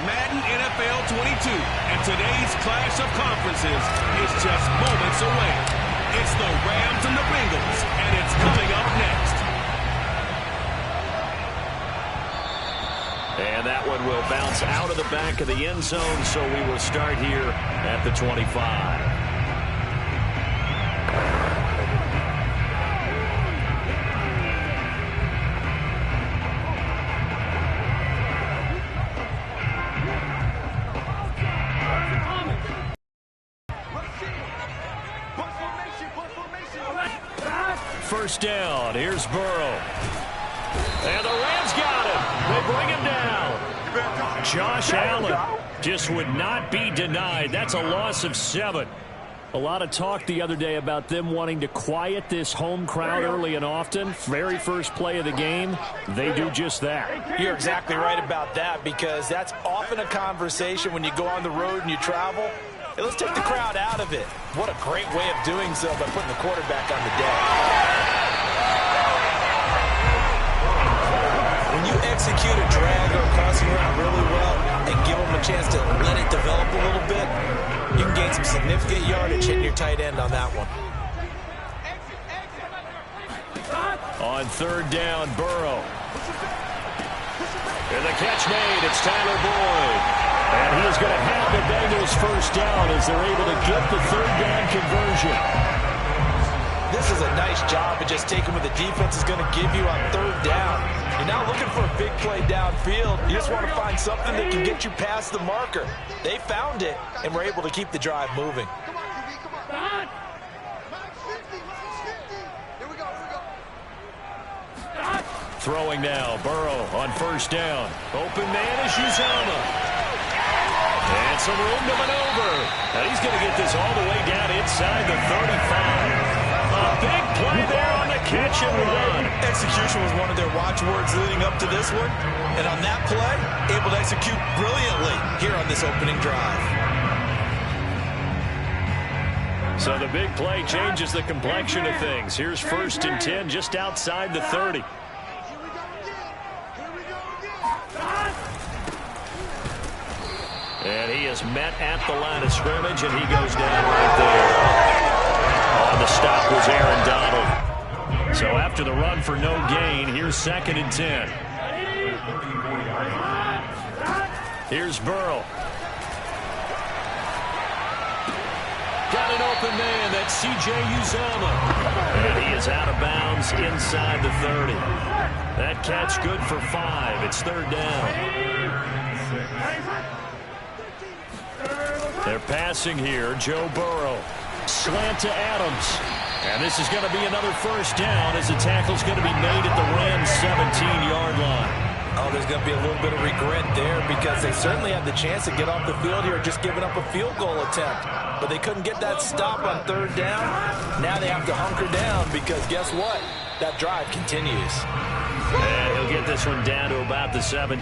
Madden NFL 22, and today's clash of conferences is just moments away. It's the Rams and the Bengals, and it's coming up next. And that one will bounce out of the back of the end zone, so we will start here at the 25. First down. Here's Burrow. And the Rams got him. They bring him down. Josh Allen just would not be denied. That's a loss of 7. A lot of talk the other day about them wanting to quiet this home crowd early and often. Very first play of the game, they do just that. You're exactly right about that, because that's often a conversation when you go on the road and you travel. Hey, let's take the crowd out of it. What a great way of doing so by putting the quarterback on the deck. When you execute a drag or a crossing route really well and give them a chance to let it develop a little bit, you can gain some significant yardage hitting your tight end on that one. On third down, Burrow. And the catch made. It's Tyler Boyd. And he is going to have the Bengals first down as they're able to get the third down conversion. This is a nice job of just taking what the defense is going to give you on third down. You're not looking for a big play downfield. You just want to find something that can get you past the marker. They found it, and were able to keep the drive moving. Throwing now, Burrow on first down. Open man is Uzomah. And some room to maneuver. And he's going to get this all the way down inside the 35. A big play there on the catch and run. Execution was one of their watchwords leading up to this one. And on that play, able to execute brilliantly here on this opening drive. So the big play changes the complexion of things. Here's first and 10 just outside the 30. And he is met at the line of scrimmage, and he goes down right there. On the stop was Aaron Donald. So after the run for no gain, here's second and 10. Here's Burrow. Got an open man. That's C.J. Uzomah. And he is out of bounds inside the 30. That catch good for 5. It's third down. They're passing here. Joe Burrow. Slant to Adams. And this is going to be another first down as the tackle's going to be made at the Rams' 17-yard line. Oh, there's going to be a little bit of regret there, because they certainly had the chance to get off the field here, just giving up a field goal attempt. But they couldn't get that stop on third down. Now they have to hunker down, because guess what? That drive continues. And he'll get this one down to about the 17.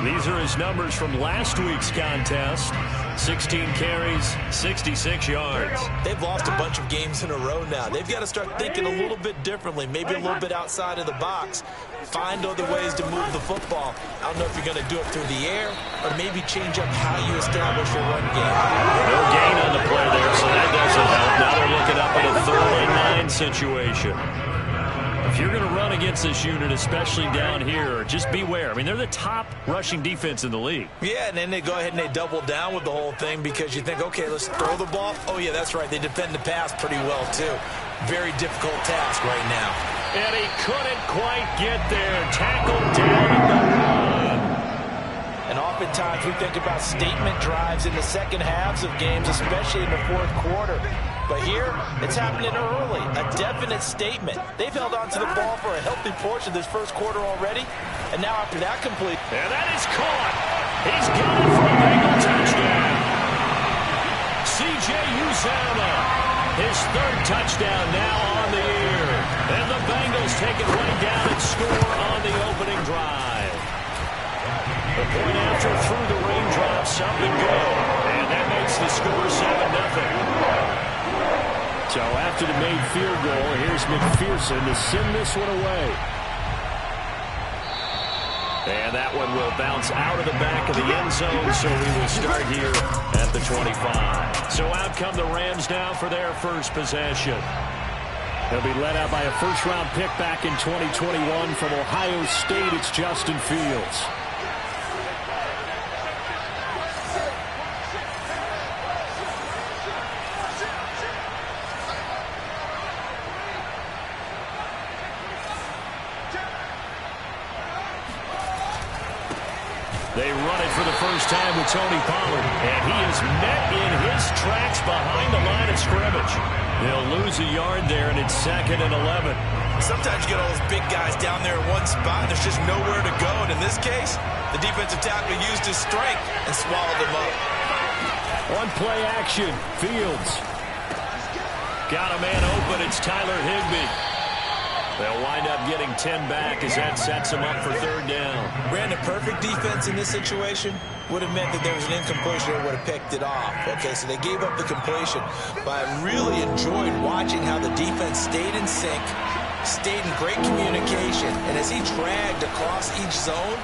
These are his numbers from last week's contest. 16 carries, 66 yards. They've lost a bunch of games in a row now. They've got to start thinking a little bit differently, maybe a little bit outside of the box. Find other ways to move the football. I don't know if you're going to do it through the air or maybe change up how you establish your run game. No gain on the play there, so that doesn't help. Now they're looking up at a 3rd and 9 situation. If you're going to run against this unit, especially down here, just beware. I mean, they're the top rushing defense in the league. Yeah, and then they go ahead and they double down with the whole thing, because you think, okay, let's throw the ball. Oh, yeah, that's right. They defend the pass pretty well, too. Very difficult task right now. And he couldn't quite get there. Tackled down at the run. And oftentimes we think about statement drives in the second halves of games, especially in the fourth quarter. But here, it's happening early. A definite statement. They've held on to the ball for a healthy portion of this first quarter already. And now after that complete. And that is caught. He's got it for a Bengal touchdown. C.J. Uzomah, his 3rd touchdown now on the year. And the Bengals take it way down and score on the opening drive. The point after through the raindrops, up and go. And that makes the score 7-0. So after the made field goal, here's McPherson to send this one away. And that one will bounce out of the back of the end zone, so we will start here at the 25. So out come the Rams now for their first possession. They'll be led out by a first-round pick back in 2021 from Ohio State. It's Justin Fields. They run it for the first time with Tony Pollard, and he is met in his tracks behind the line of scrimmage. They'll lose a yard there, and it's 2nd and 11. Sometimes you get all those big guys down there in one spot, and there's just nowhere to go. And in this case, the defensive tackle used his strength and swallowed them up. On play action, Fields. Got a man open. It's Tyler Higbee. They'll wind up getting 10 back as that sets them up for 3rd down. Ran a perfect defense in this situation. Would have meant that there was an incompletion that would have picked it off. Okay, so they gave up the completion. But I really enjoyed watching how the defense stayed in sync, stayed in great communication. And as he dragged across each zone,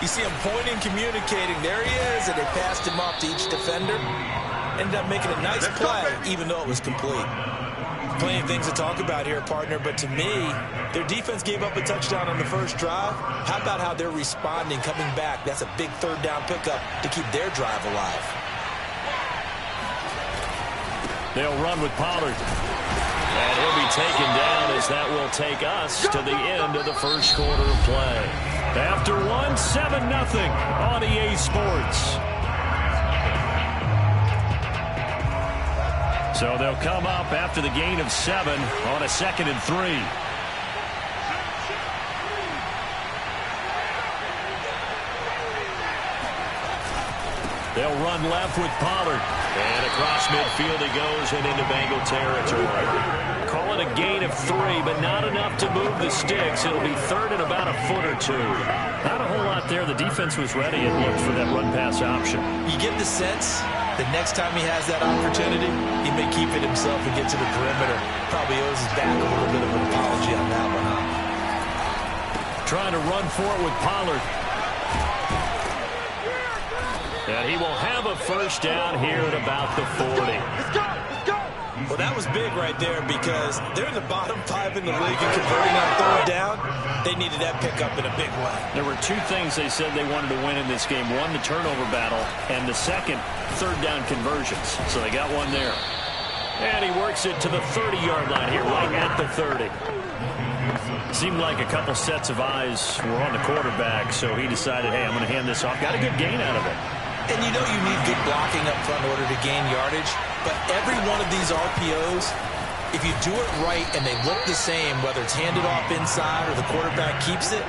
you see him pointing, communicating. There he is, and they passed him off to each defender. Ended up making a nice play, even though it was complete. Plenty of things to talk about here, partner, but to me, their defense gave up a touchdown on the first drive. How about how they're responding, coming back? That's a big 3rd down pickup to keep their drive alive. They'll run with Pollard. And he'll be taken down as that will take us to the end of the first quarter of play. After one, 7-0 on EA Sports. So they'll come up after the gain of 7 on a 2nd and 3. They'll run left with Pollard. And across midfield he goes and into Bengal territory. Call it a gain of 3, but not enough to move the sticks. It'll be 3rd and about a foot or 2. Not a whole lot there. The defense was ready and looked for that run-pass option. You get the sense that next time he has that opportunity, he may keep it himself and get to the perimeter. Probably owes his back a little bit of an apology on that one, huh? Trying to run for it with Pollard. And he will have a first down here at about the 40. Well, that was big right there because they're in the bottom 5 in the league and converting on 3rd down. They needed that pickup in a big way. There were 2 things they said they wanted to win in this game. One, the turnover battle, and the second, 3rd down conversions. So they got one there. And he works it to the 30-yard line here, right at the 30. Seemed like a couple sets of eyes were on the quarterback, so he decided, hey, I'm going to hand this off. Got a good gain out of it. And you know you need good blocking up front in order to gain yardage. But every one of these RPOs, if you do it right and they look the same, whether it's handed off inside or the quarterback keeps it,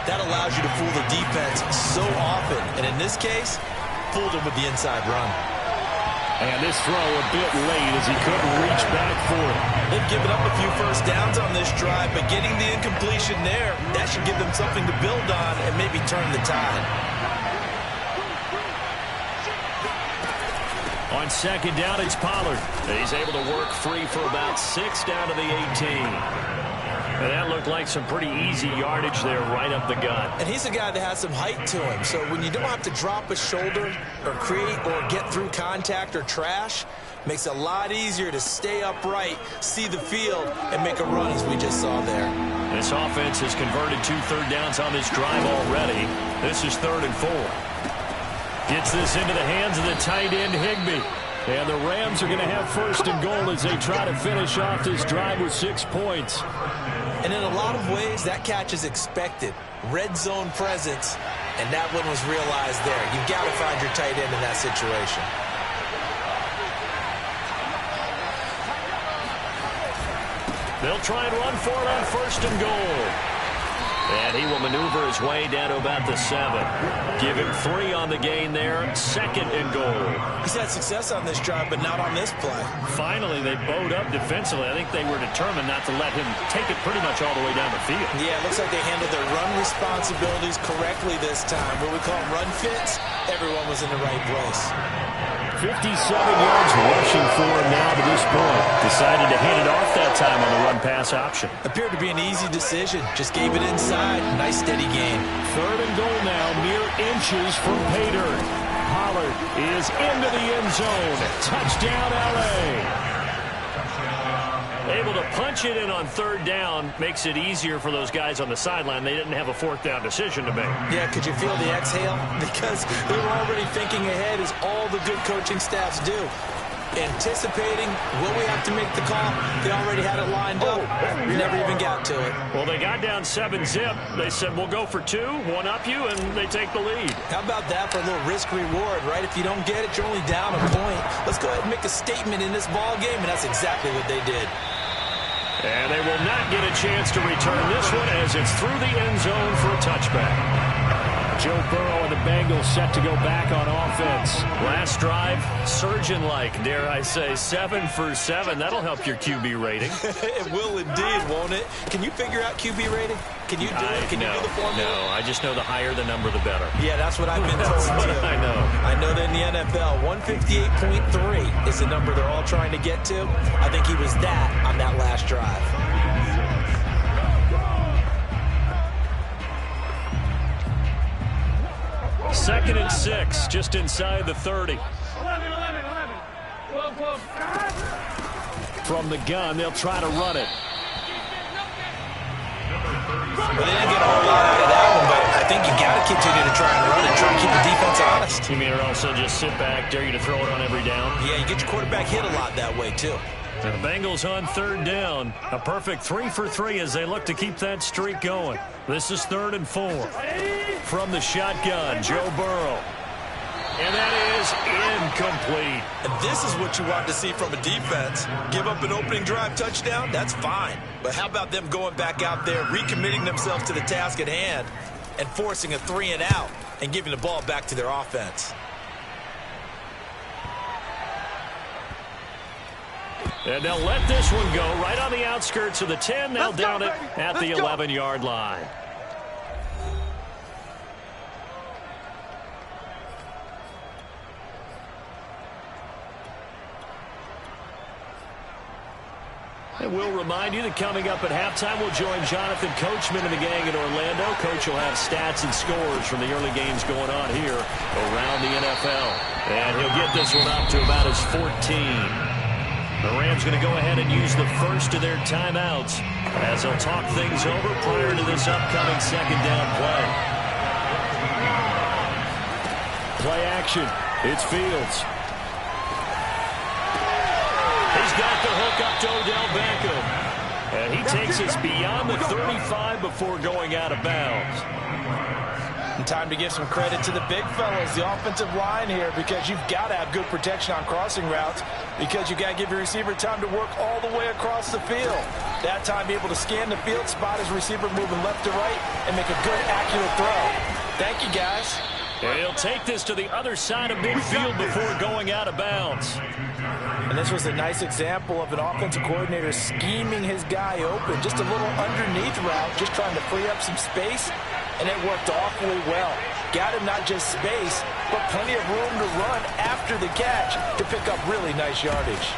that allows you to fool the defense so often. And in this case, fooled him with the inside run. And this throw a bit late as he couldn't reach back for it. They've given up a few first downs on this drive, but getting the incompletion there, that should give them something to build on and maybe turn the tide. On 2nd down, it's Pollard. He's able to work free for about 6 down to the 18. And that looked like some pretty easy yardage there right up the gut. And he's a guy that has some height to him. So when you don't have to drop a shoulder or create or get through contact or trash, makes it a lot easier to stay upright, see the field, and make a run as we just saw there. This offense has converted 2 3rd downs on this drive already. This is 3rd and 4. Gets this into the hands of the tight end, Higbee. And the Rams are going to have 1st and goal as they try to finish off this drive with 6 points. And in a lot of ways, that catch is expected. Red zone presence, and that one was realized there. You've got to find your tight end in that situation. They'll try and run for it on 1st and goal. And he will maneuver his way down to about the 7. Give him 3 on the gain there. 2nd and goal. He's had success on this drive, but not on this play. Finally, they bowed up defensively. I think they were determined not to let him take it pretty much all the way down the field. Yeah, it looks like they handled their run responsibilities correctly this time. What we call run fits, everyone was in the right place. 57 yards rushing for him now to this point. Decided to hand it off that time on the run-pass option. Appeared to be an easy decision. Just gave it inside. Nice steady gain. 3rd and goal now, mere inches from pay dirt. Pollard is into the end zone. Touchdown, L.A. Able to punch it in on 3rd down makes it easier for those guys on the sideline. They didn't have a 4th down decision to make. Yeah, could you feel the exhale? Because they were already thinking ahead, as all the good coaching staffs do. Anticipating, will we have to make the call? They already had it lined up. Never even got to it. Well, they got down 7-zip. They said, we'll go for 2, one up you, and they take the lead. How about that for a little risk-reward, right? If you don't get it, you're only down a point. Let's go ahead and make a statement in this ball game, and that's exactly what they did. And they will not get a chance to return this one as it's through the end zone for a touchback. Joe Burrow and the Bengals set to go back on offense. Last drive, surgeon-like, dare I say, 7 for 7. That'll help your QB rating. It will indeed, won't it? Can you figure out QB rating? Can you do it? Can you do the formula? No, I just know the higher the number, the better. Yeah, that's what I've been told. That's what I know. I know that in the NFL, 158.3 is the number they're all trying to get to. I think he was that on that last drive. Second and 6, just inside the 30. From the gun, they'll try to run it. Well, they didn't get a whole lot out of that one, but I think you got to continue to try and run and try and keep the defense honest. You mean, or also just sit back, dare you to throw it on every down? Yeah, you get your quarterback hit a lot that way, too. And the Bengals on 3rd down. A perfect 3 for 3 as they look to keep that streak going. This is 3rd and 4. From the shotgun, Joe Burrow. And that is incomplete. And this is what you want to see from a defense. Give up an opening drive touchdown, that's fine. But how about them going back out there, recommitting themselves to the task at hand, and forcing a 3 and out, and giving the ball back to their offense. And they'll let this one go right on the outskirts of the 10. They'll down it at the 11-yard line. And we'll remind you that coming up at halftime, we'll join Jonathan Coachman and the gang in Orlando. Coach will have stats and scores from the early games going on here around the NFL. And he'll get this one up to about his 14. The Rams going to go ahead and use the first of their timeouts as they'll talk things over prior to this upcoming second down play. Play action. It's Fields. He's got the hook up to Odell Beckham. And he takes us beyond the 35 before going out of bounds. And time to give some credit to the big fellas, the offensive line here, because you've got to have good protection on crossing routes, because you've got to give your receiver time to work all the way across the field. That time be able to scan the field, spot his receiver moving left to right, and make a good, accurate throw. Thank you, guys. And he'll take this to the other side of midfield before going out of bounds. And this was a nice example of an offensive coordinator scheming his guy open. Just a little underneath route, just trying to free up some space, and it worked awfully well. Got him not just space, but plenty of room to run after the catch to pick up really nice yardage.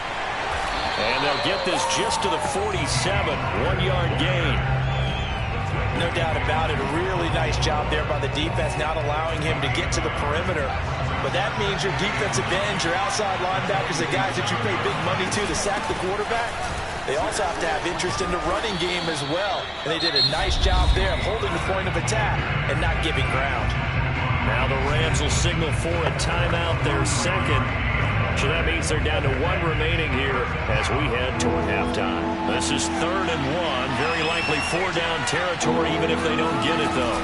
And they'll get this just to the 47, 1-yard gain. No doubt about it, a really nice job there by the defense, not allowing him to get to the perimeter. But that means your defensive ends, your outside linebackers, the guys that you pay big money to sack the quarterback, they also have to have interest in the running game as well. And they did a nice job there of holding the point of attack and not giving ground. Now the Rams will signal for a timeout, their second. So that means they're down to 1 remaining here as we head toward halftime. This is 3rd and 1, very likely 4-down territory even if they don't get it though.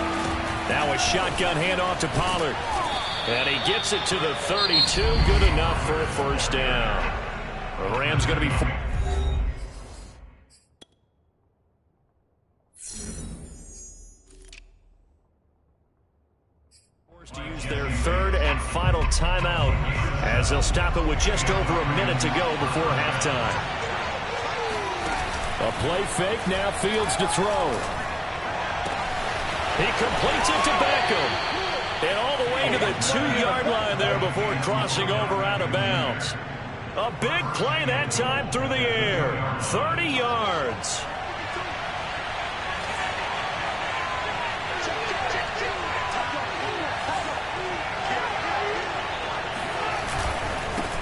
Now a shotgun handoff to Pollard. And he gets it to the 32, good enough for a first down. The Rams going to be forced to use their 3rd and final timeout as they'll stop it with just over a minute to go before halftime. A play fake, now Fields to throw. He completes it to Beckham. And all the way to the 2-yard line there before crossing over out of bounds. A big play that time through the air. 30 yards.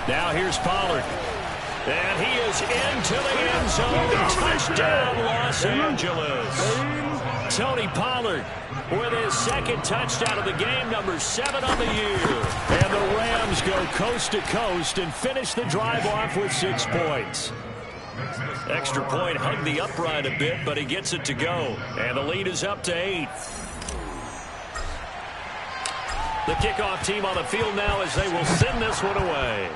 Now here's Pollard. And he is into the end zone. Touchdown, Los Angeles. Tony Pollard with his second touchdown of the game, number 7 on the year. And the Rams go coast to coast and finish the drive off with 6 points. Extra point hugged the upright a bit, but he gets it to go. And the lead is up to 8. The kickoff team on the field now as they will send this one away.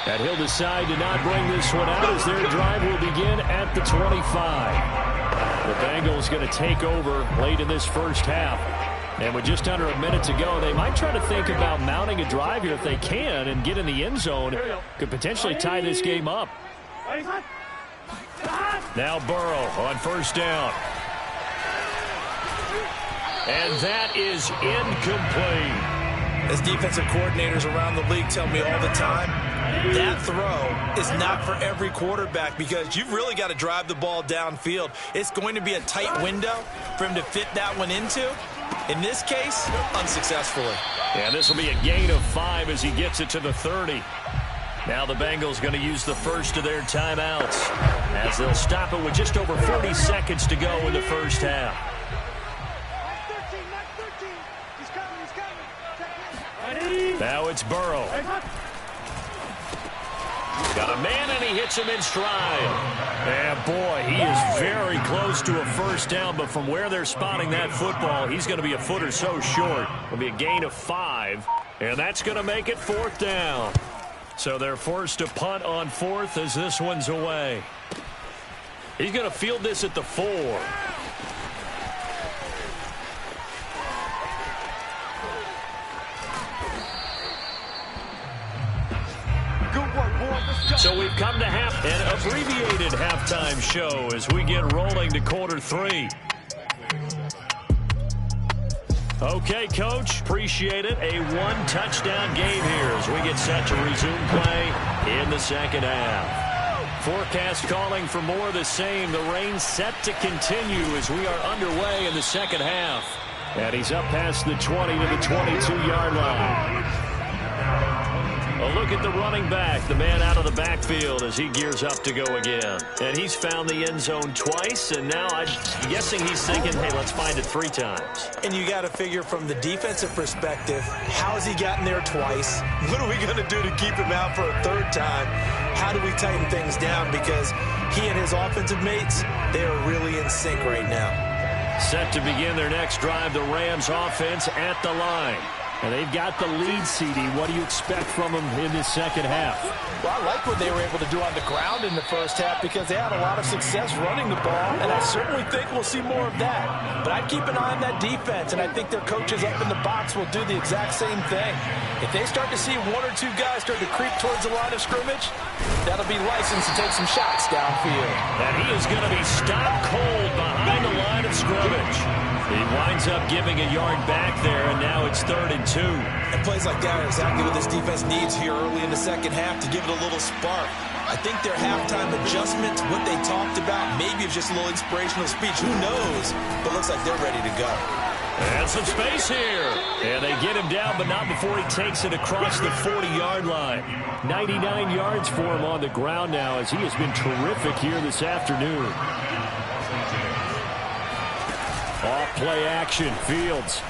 And he'll decide to not bring this one out as their drive will begin at the 25. The Bengals going to take over late in this first half. And with just under a minute to go, they might try to think about mounting a drive here if they can and get in the end zone. Could potentially tie this game up. Now Burrow on first down. And that is incomplete. As defensive coordinators around the league tell me all the time, that throw is not for every quarterback because you've really got to drive the ball downfield. It's going to be a tight window for him to fit that one into. In this case, unsuccessfully. Yeah, this will be a gain of 5 as he gets it to the 30. Now the Bengals going to use the first of their timeouts as they'll stop it with just over 40 seconds to go in the first half. Now it's Burrow. Got a man, and he hits him in stride. And, boy, he is very close to a first down, but from where they're spotting that football, he's going to be a foot or so short. It'll be a gain of 5, and that's going to make it 4th down. So they're forced to punt on 4th as this one's away. He's going to field this at the 4. So we've come to an abbreviated halftime show as we get rolling to quarter 3. Okay, Coach, appreciate it. A 1-touchdown game here as we get set to resume play in the second half. Forecast calling for more of the same. The rain set to continue as we are underway in the second half. And he's up past the 20 to the 22-yard line. A look at the running back, the man out of the backfield as he gears up to go again. And he's found the end zone twice, and now I'm guessing he's thinking, hey, let's find it 3 times. And you got to figure from the defensive perspective, how has he gotten there twice? What are we going to do to keep him out for a 3rd time? How do we tighten things down? Because he and his offensive mates, they are really in sync right now. Set to begin their next drive, the Rams offense at the line. And they've got the lead, CD. What do you expect from them in this second half? Well, I like what they were able to do on the ground in the first half because they had a lot of success running the ball, and I certainly think we'll see more of that. But I'd keep an eye on that defense, and I think their coaches up in the box will do the exact same thing. If they start to see 1 or 2 guys start to creep towards the line of scrimmage, that'll be licensed to take some shots downfield. And he is going to be stopped cold behind the line of scrimmage. He winds up giving a yard back there, and now it's 3rd and 2. And plays like that are exactly what this defense needs here early in the second half to give it a little spark. I think their halftime adjustment, what they talked about, maybe it's just a little inspirational speech. Who knows? But looks like they're ready to go. And some space here. And they get him down, but not before he takes it across the 40-yard line. 99 yards for him on the ground now as he has been terrific here this afternoon. Off play action, Fields.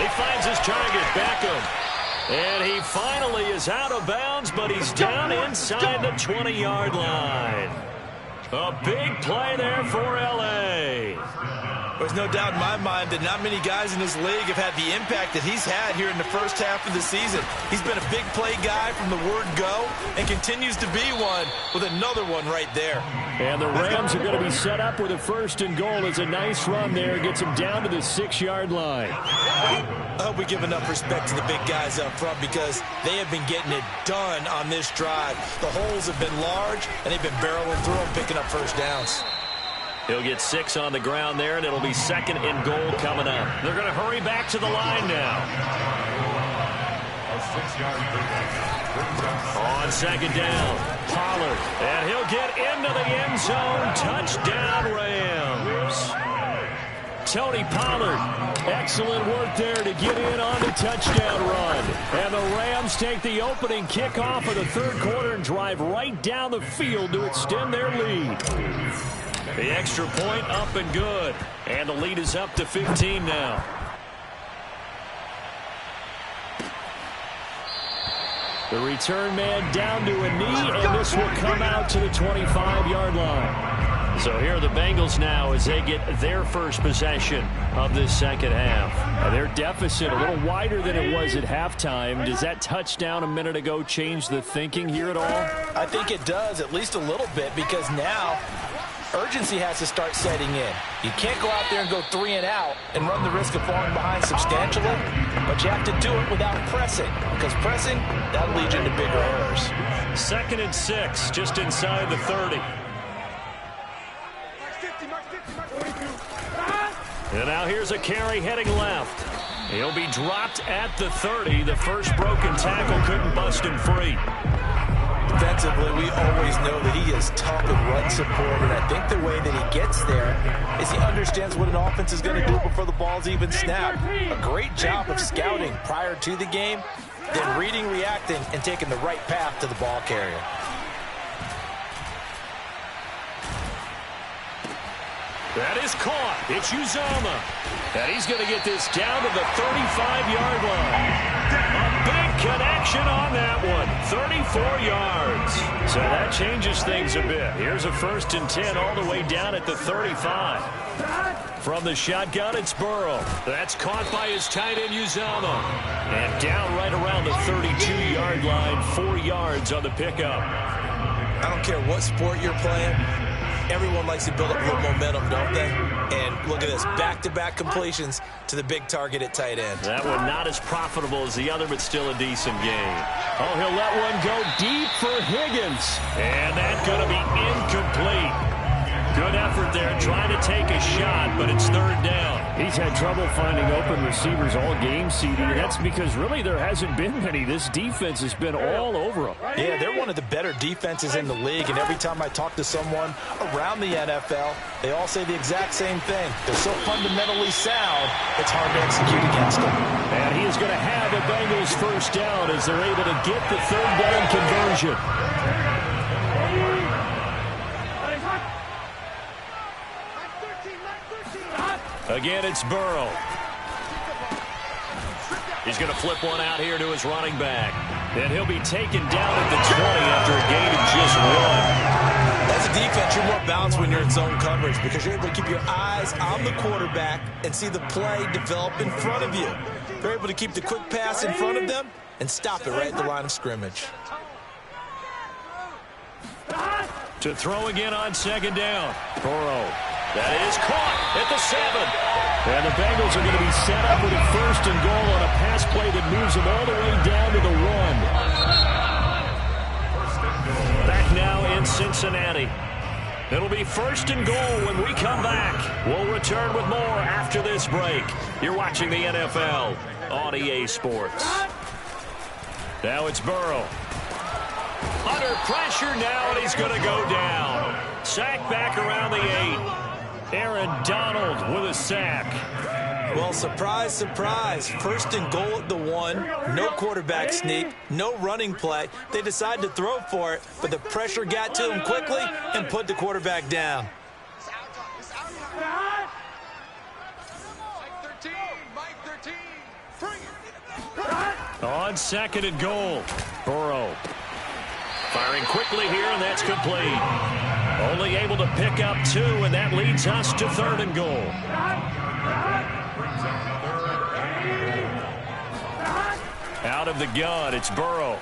He finds his target, Beckham. And he finally is out of bounds, but he's down inside the 20-yard line. A big play there for L.A. There's no doubt in my mind that not many guys in this league have had the impact that he's had here in the first half of the season. He's been a big play guy from the word go and continues to be one with another one right there. And the Rams are going to be set up with a 1st and goal. It's a nice run there. Gets him down to the 6-yard line. I hope we give enough respect to the big guys up front because they have been getting it done on this drive. The holes have been large, and they've been barreling through them, picking up first downs. He'll get 6 on the ground there, and it'll be 2nd and goal coming up. They're going to hurry back to the line now. On 2nd down, Pollard, and he'll get into the end zone. Touchdown, Rams. Tony Pollard, excellent work there to get in on the touchdown run. And the Rams take the opening kickoff of the 3rd quarter and drive right down the field to extend their lead. The extra point up and good. And the lead is up to 15 now. The return man down to a knee, and this will come out to the 25-yard line. So here are the Bengals now as they get their first possession of this 2nd half. And their deficit a little wider than it was at halftime. Does that touchdown a minute ago change the thinking here at all? I think it does, at least a little bit, because now urgency has to start setting in. You can't go out there and go 3 and out and run the risk of falling behind substantially, but you have to do it without pressing, because pressing, that'll lead you into bigger errors. 2nd and 6, just inside the 30. And now here's a carry heading left. He'll be dropped at the 30. The first broken tackle couldn't bust him free. Defensively, we always know that he is tough in run support, and I think the way that he gets there is he understands what an offense is going to do before the ball's even snapped. A great job of scouting prior to the game, then reading, reacting, and taking the right path to the ball carrier. That is caught. It's Uzomah. And he's going to get this down to the 35-yard line. A big connection on that one. 34 yards. So that changes things a bit. Here's a 1st and 10 all the way down at the 35. From the shotgun, it's Burrow. That's caught by his tight end, Uzomah. And down right around the 32-yard line. 4 yards on the pickup. I don't care what sport you're playing. Everyone likes to build up a little momentum, don't they? And look at this, back-to-back completions to the big target at tight end. That one not as profitable as the other, but still a decent game. Oh, he'll let one go deep for Higgins. And that's going to be incomplete. Good effort there, trying to take a shot, but it's 3rd down. He's had trouble finding open receivers all game, CD, and that's because really there hasn't been many. This defense has been all over them. Yeah, they're one of the better defenses in the league, and every time I talk to someone around the NFL, they all say the exact same thing. They're so fundamentally sound, it's hard to execute against them. And he is going to have a Bengals 1st down as they're able to get the 3rd down conversion. Again, it's Burrow. He's going to flip one out here to his running back. And he'll be taken down at the 20 after a gain of just 1. As a defense, you're more balanced when you're in zone coverage because you're able to keep your eyes on the quarterback and see the play develop in front of you. You're able to keep the quick pass in front of them and stop it right at the line of scrimmage. To throw again on 2nd down. Burrow. That is caught at the 7. And the Bengals are going to be set up with a 1st and goal on a pass play that moves them all the way down to the 1. Back now in Cincinnati. It'll be 1st and goal when we come back. We'll return with more after this break. You're watching the NFL on EA Sports. Now it's Burrow. Under pressure now, and he's going to go down. Sack back around the 8. Aaron Donald with a sack. Well, surprise, surprise. 1st and goal at the 1. No quarterback sneak. No running play. They decided to throw for it, but the pressure got to him quickly and put the quarterback down. On 2nd and goal, Burrow. Firing quickly here, and that's complete. Only able to pick up 2, and that leads us to 3rd and goal. Out of the gun, it's Burrow.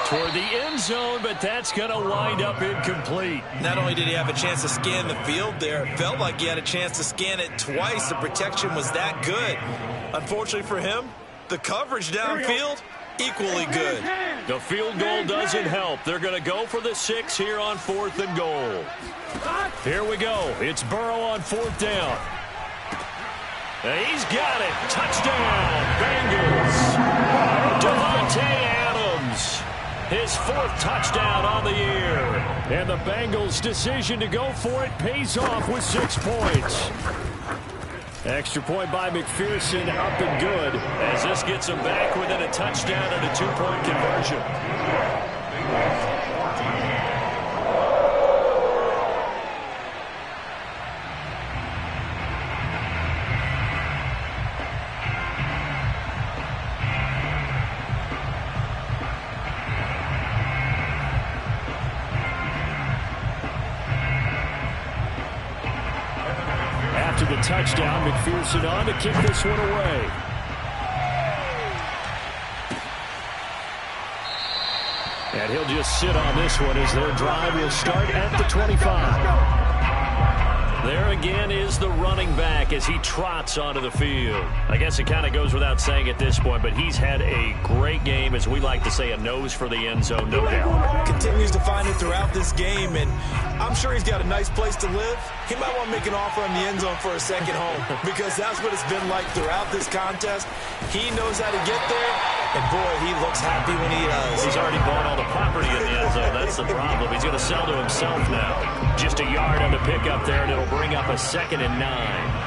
Toward the end zone, but that's going to wind up incomplete. Not only did he have a chance to scan the field there, it felt like he had a chance to scan it twice. The protection was that good. Unfortunately for him, the coverage downfield equally good. The field goal doesn't help. They're going to go for the 6 here on 4th and goal. Here we go. It's Burrow on 4th down. And he's got it. Touchdown, Bengals. Devontae Adams, his 4th touchdown on the year. And the Bengals' decision to go for it pays off with 6 points. Extra point by McPherson, up and good, as this gets them back within a touchdown and a 2-point conversion. After the touchdown, McPherson on to kick this one away. And he'll just sit on this one as their drive will start at the 25. There again is the running back as he trots onto the field. I guess it kind of goes without saying at this point, but he's had a great game, as we like to say, a nose for the end zone, no doubt. Continues to find it throughout this game, and I'm sure he's got a nice place to live. He might want to make an offer on the end zone for a second home, because that's what it's been like throughout this contest. He knows how to get there, and boy, he looks happy when he does. He's already bought all the property in the end zone. That's the problem. He's going to sell to himself now. Just a yard on the pickup there, and it'll bring up a 2nd and 9.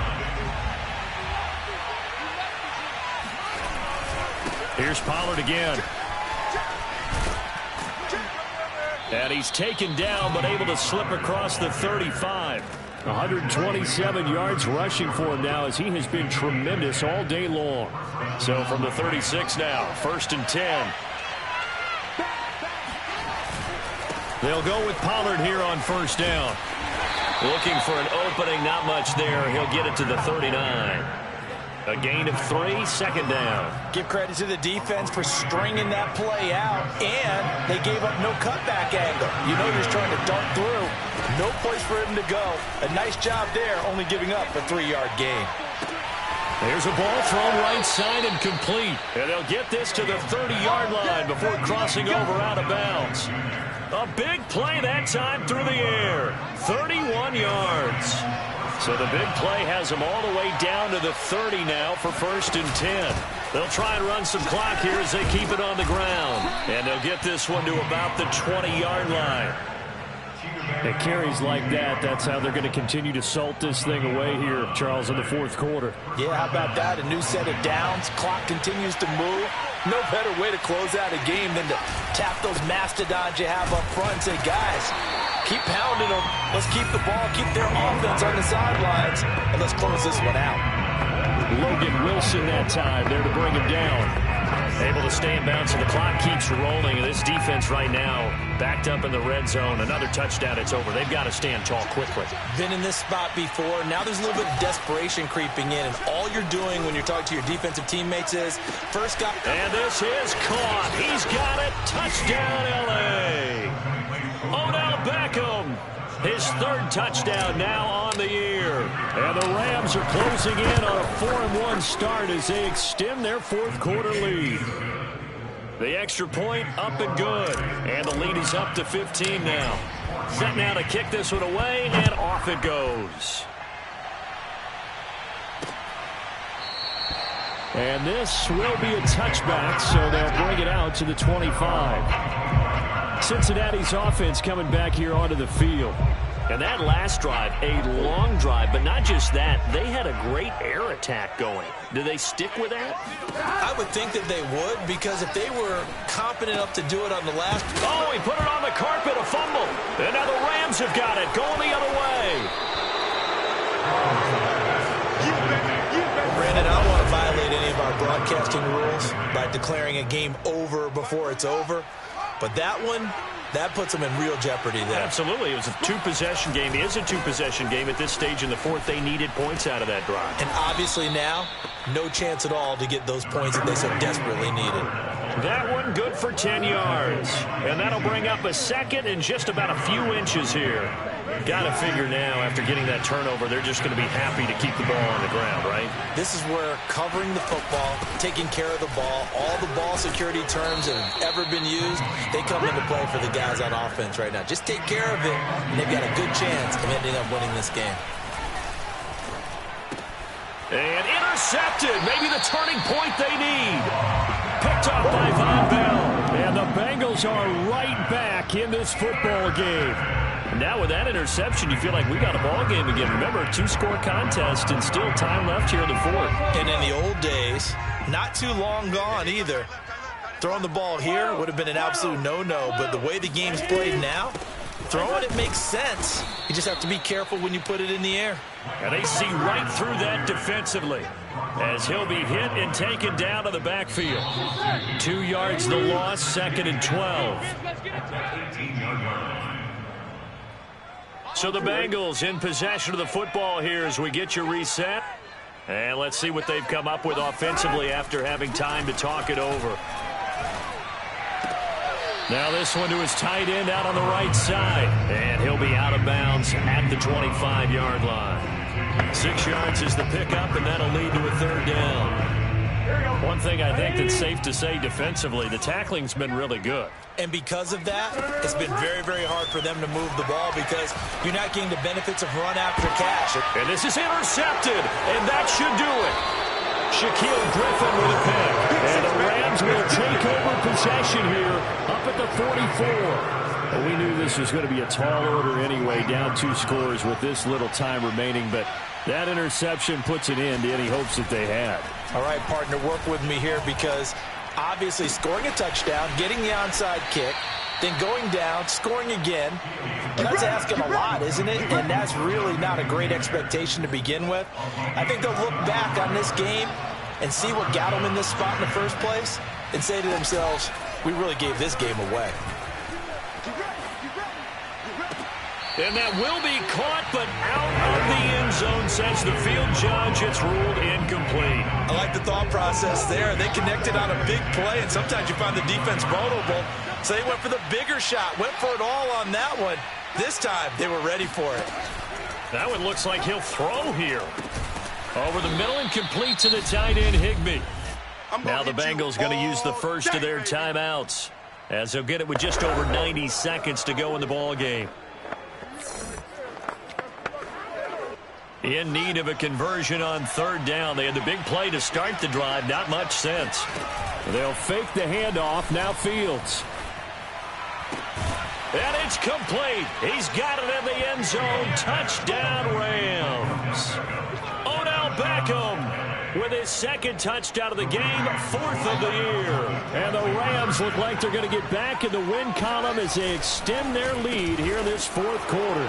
Here's Pollard again. And he's taken down, but able to slip across the 35. 127 yards rushing for him now, as he has been tremendous all day long. So from the 36 now, 1st and 10. They'll go with Pollard here on 1st down. Looking for an opening, not much there. He'll get it to the 39. A gain of 3, 2nd down. Give credit to the defense for stringing that play out, and they gave up no cutback angle. You know you're trying to dart through. No place for him to go. A nice job there, only giving up a 3-yard gain. There's a ball thrown right side and complete. And they'll get this to the 30-yard line before crossing over out of bounds. A big play that time through the air. 31 yards. So the big play has them all the way down to the 30 now for 1st and 10. They'll try and run some clock here as they keep it on the ground. And they'll get this one to about the 20-yard line. It carries like that. That's how they're going to continue to salt this thing away here, Charles, in the 4th quarter. Yeah, how about that? A new set of downs. Clock continues to move. No better way to close out a game than to tap those mastodons you have up front and say, guys, keep pounding them. Let's keep the ball, keep their offense on the sidelines, and let's close this one out. Logan Wilson that time there to bring him down. Able to stay in bounds, and the clock keeps rolling. This defense right now backed up in the red zone. Another touchdown, it's over. They've got to stand tall quickly. Been in this spot before. Now there's a little bit of desperation creeping in, and all you're doing when you're talking to your defensive teammates is first guy. And this is caught. He's got it. Touchdown, L.A. Odell Beckham. His 3rd touchdown now on the year. And the Rams are closing in on a 4-1 start as they extend their 4th quarter lead. The extra point up and good. And the lead is up to 15 now. Set now to kick this one away, and off it goes. And this will be a touchback, so they'll bring it out to the 25. Cincinnati's offense coming back here onto the field. And that last drive, a long drive, but not just that, they had a great air attack going. Do they stick with that? I would think that they would, because if they were competent enough to do it on the last. Oh, he put it on the carpet, a fumble. And now the Rams have got it, going the other way. Brandon, I don't want to violate any of our broadcasting rules by declaring a game over before it's over. But that one, that puts them in real jeopardy there. Absolutely. It was a 2-possession game. It is a 2-possession game at this stage in the 4th. They needed points out of that drive. And obviously now, no chance at all to get those points that they so desperately needed. That one good for 10 yards. And that'll bring up a 2nd and just about a few inches here. Got to figure now, after getting that turnover, they're just going to be happy to keep the ball on the ground, right? This is where covering the football, taking care of the ball, all the ball security terms that have ever been used, they come into play for the guys on offense right now. Just take care of it, and they've got a good chance of ending up winning this game. And intercepted. Maybe the turning point they need. Picked up by Von Bell. And the Bengals are right back in this football game. Now with that interception, you feel like we got a ball game again. Remember, 2-score contest and still time left here in the fourth. And in the old days, not too long gone either, throwing the ball here would have been an absolute no-no. But the way the game's played now, throwing it makes sense. You just have to be careful when you put it in the air. And they see right through that defensively as he'll be hit and taken down to the backfield. 2 yards the loss, 2nd and 12. So the Bengals in possession of the football here as we get you reset. And let's see what they've come up with offensively after having time to talk it over. Now this one to his tight end out on the right side. And he'll be out of bounds at the 25-yard line. 6 yards is the pickup, and that'll lead to a 3rd down. One thing I think that's safe to say defensively, the tackling's been really good. And because of that, it's been very, very hard for them to move the ball because you're not getting the benefits of run after catch. And this is intercepted, and that should do it. Shaquille Griffin with a pick. And the Rams will take over possession here up at the 44. Well, we knew this was going to be a tall order anyway, down 2 scores with this little time remaining, but that interception puts an end to any hopes that they had. All right, partner, work with me here because obviously scoring a touchdown, getting the onside kick, then going down, scoring again, that's asking a lot, isn't it? And that's really not a great expectation to begin with. I think they'll look back on this game and see what got them in this spot in the first place and say to themselves, we really gave this game away. And that will be caught, but out of the end zone, says the field judge. It's ruled incomplete. I like the thought process there. They connected on a big play, and sometimes you find the defense vulnerable. So they went for the bigger shot, went for it all on that one. This time, they were ready for it. That one looks like he'll throw here. Over the middle and complete to the tight end, Higbee. Now the Bengals going to use the first of their timeouts, as they'll get it with just over 90 seconds to go in the ball game. In need of a conversion on 3rd down. They had the big play to start the drive. Not much sense. They'll fake the handoff. Now Fields. And it's complete. He's got it in the end zone. Touchdown, Rams. Odell Beckham with his 2nd touchdown of the game, 4th of the year. And the Rams look like they're going to get back in the win column as they extend their lead here in this 4th quarter.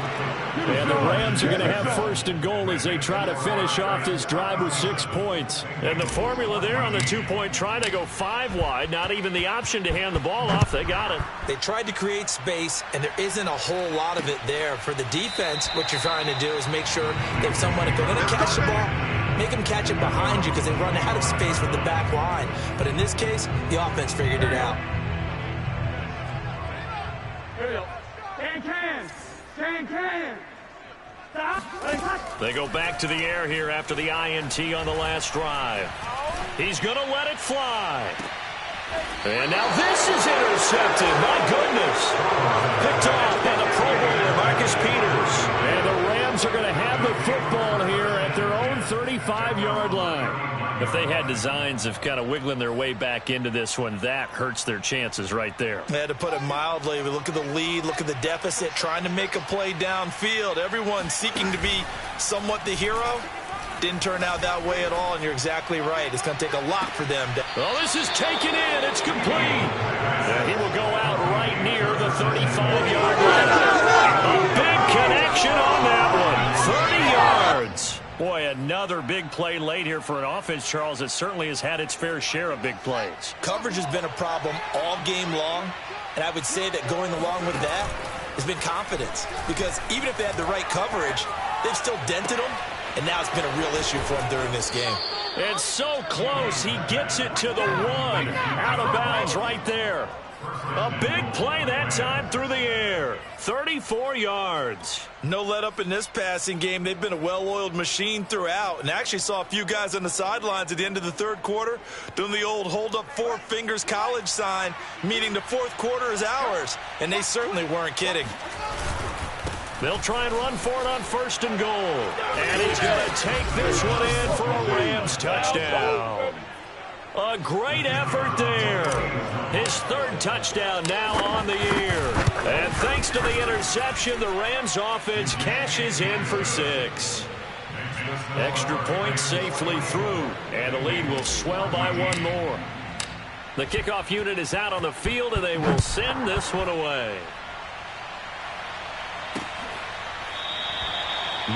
And the Rams are going to have 1st and goal as they try to finish off this drive with 6 points. And the formula there on the 2-point try, they go 5 wide. Not even the option to hand the ball off. They got it. They tried to create space, and there isn't a whole lot of it there. For the defense, what you're trying to do is make sure that someone, if they're going to catch the ball, make them catch it behind you because they run out of space with the back line. But in this case, the offense figured it out. They go back to the air here after the INT on the last drive. He's going to let it fly. And now this is intercepted. My goodness. Picked off by the Pro Bowler, Marcus Peters. And the Rams are going to have the football here at their own 35-yard line. If they had designs of kind of wiggling their way back into this one, that hurts their chances right there. They had to put it mildly. Look at the lead, look at the deficit, trying to make a play downfield. Everyone seeking to be somewhat the hero. Didn't turn out that way at all, and you're exactly right. It's going to take a lot for them. Well, this is taken in. It's complete. He will go out right near the 35-yard line. A big connection on that one. 30 yards. Boy, another big play late here for an offense, Charles, that certainly has had its fair share of big plays. Coverage has been a problem all game long, and I would say that going along with that has been confidence. Because even if they had the right coverage, they've still dented them, and now it's been a real issue for them during this game. And so close, he gets it to the 1. Out of bounds right there. A big play that time through the air. 34 yards. No let up in this passing game. They've been a well-oiled machine throughout, and actually saw a few guys on the sidelines at the end of the third quarter doing the old hold up four fingers college sign, meaning the fourth quarter is ours, and they certainly weren't kidding. They'll try and run for it on 1st and goal. And he's going to take this one in for a Rams touchdown. A great effort there. His 3rd touchdown now on the year. And thanks to the interception, the Rams offense cashes in for 6. Extra point safely through, and the lead will swell by 1 more. The kickoff unit is out on the field, and they will send this one away.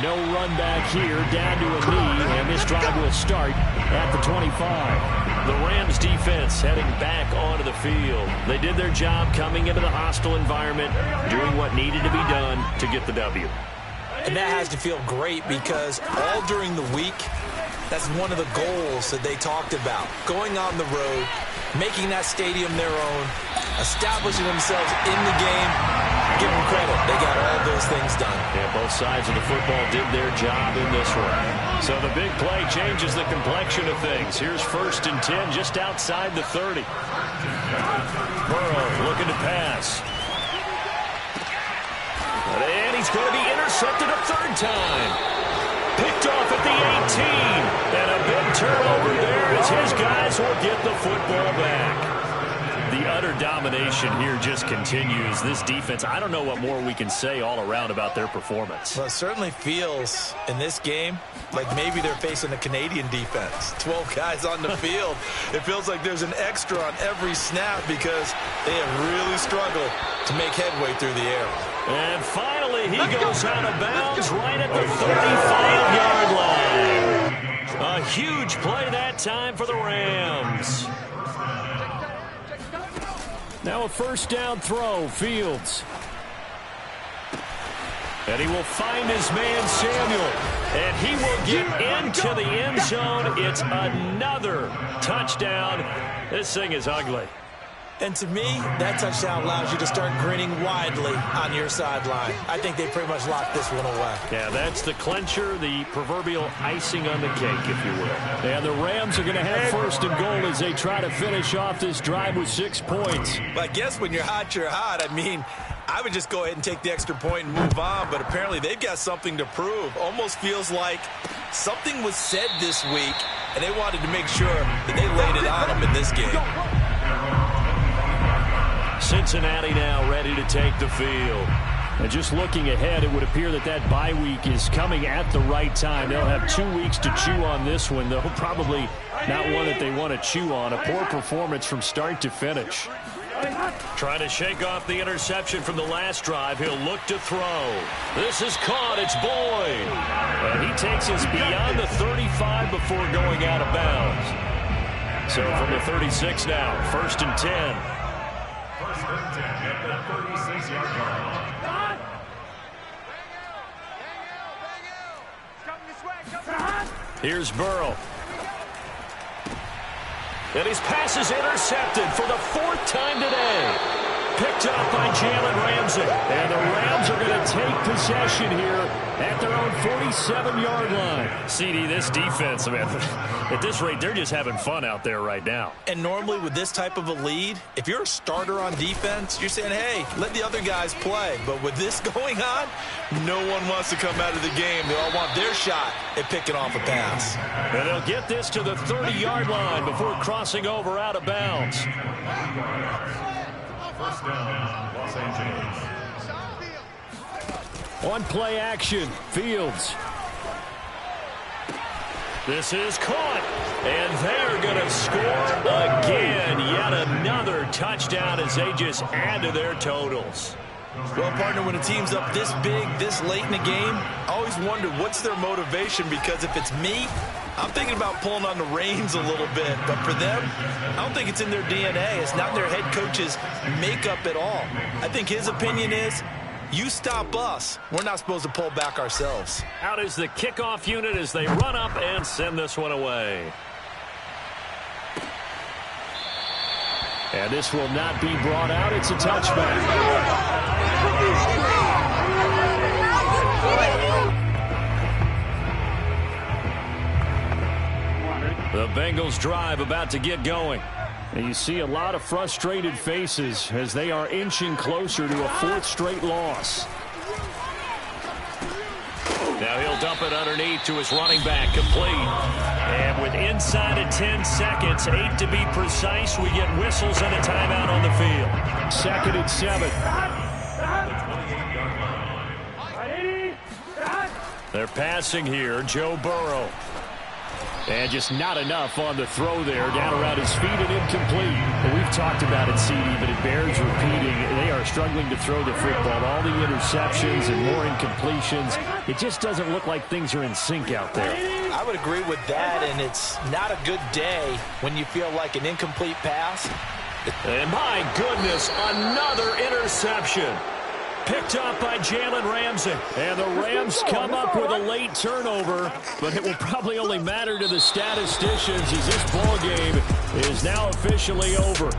No run back here, down to a knee, and this drive will start at the 25. The Rams defense heading back onto the field. They did their job coming into the hostile environment, doing what needed to be done to get the W. And that has to feel great because all during the week, that's one of the goals that they talked about. Going on the road, making that stadium their own, establishing themselves in the game. Give them credit. They got all those things done. Yeah, both sides of the football did their job in this one. So the big play changes the complexion of things. Here's 1st and 10 just outside the 30. Burrow looking to pass. And he's going to be intercepted a 3rd time. Picked off at the 18. And a big turnover there as his guys will get the football back. The utter domination here just continues. This defense, I don't know what more we can say all around about their performance. Well, it certainly feels in this game like maybe they're facing a Canadian defense. 12 guys on the field. It feels like there's an extra on every snap because they have really struggled to make headway through the air. And finally, he goes out of bounds right at the 35-yard line. A huge play that time for the Rams. Now a 1st down throw, Fields. And he will find his man, Samuel. And he will get into the end zone. It's another touchdown. This thing is ugly. And to me, that touchdown allows you to start grinning widely on your sideline. I think they pretty much locked this one away. Yeah, that's the clincher, the proverbial icing on the cake, if you will. And the Rams are going to have 1st and goal as they try to finish off this drive with 6 points. But I guess when you're hot, you're hot. I mean, I would just go ahead and take the extra point and move on, but apparently they've got something to prove. Almost feels like something was said this week, and they wanted to make sure that they laid it on them in this game. Cincinnati now ready to take the field. And just looking ahead, it would appear that that bye week is coming at the right time. They'll have 2 weeks to chew on this one, though probably not one that they want to chew on. A poor performance from start to finish. Trying to shake off the interception from the last drive. He'll look to throw. This is caught. It's Boyd. And he takes us beyond the 35 before going out of bounds. So from the 36 now, 1st and 10. Here's Burrow. And his pass is intercepted for the 4th time today. Picked up by Jalen Ramsey. And the Rams are going to take possession here at their own 47-yard line. CD, this defense, man, at this rate, they're just having fun out there right now. And normally with this type of a lead, if you're a starter on defense, you're saying, hey, let the other guys play. But with this going on, no one wants to come out of the game. They all want their shot at picking off a pass. And they'll get this to the 30-yard line before crossing over out of bounds. 1st down, Los Angeles. On play action, Fields. This is caught. And they're going to score again. Yet another touchdown as they just add to their totals. Well, partner, when a team's up this big, this late in the game, I always wonder what's their motivation, because if it's me, I'm thinking about pulling on the reins a little bit. But for them, I don't think it's in their DNA. It's not in their head coach's makeup at all. I think his opinion is, you stop us. We're not supposed to pull back ourselves. Out is the kickoff unit as they run up and send this one away. And this will not be brought out. It's a touchback. The Bengals drive about to get going. And you see a lot of frustrated faces as they are inching closer to a 4th straight loss. Now he'll dump it underneath to his running back, complete. And with inside of 10 seconds, 8 to be precise, we get whistles and a timeout on the field. 2nd and 7. They're passing here, Joe Burrow. And just not enough on the throw there, down around his feet and incomplete. And we've talked about it, CD, but it bears repeating. They are struggling to throw the football. All the interceptions and more incompletions. It just doesn't look like things are in sync out there. I would agree with that, and it's not a good day when you feel like an incomplete pass. And my goodness, another interception. Picked up by Jalen Ramsey. And the Rams come up with a late turnover, but it will probably only matter to the statisticians as this ball game is now officially over.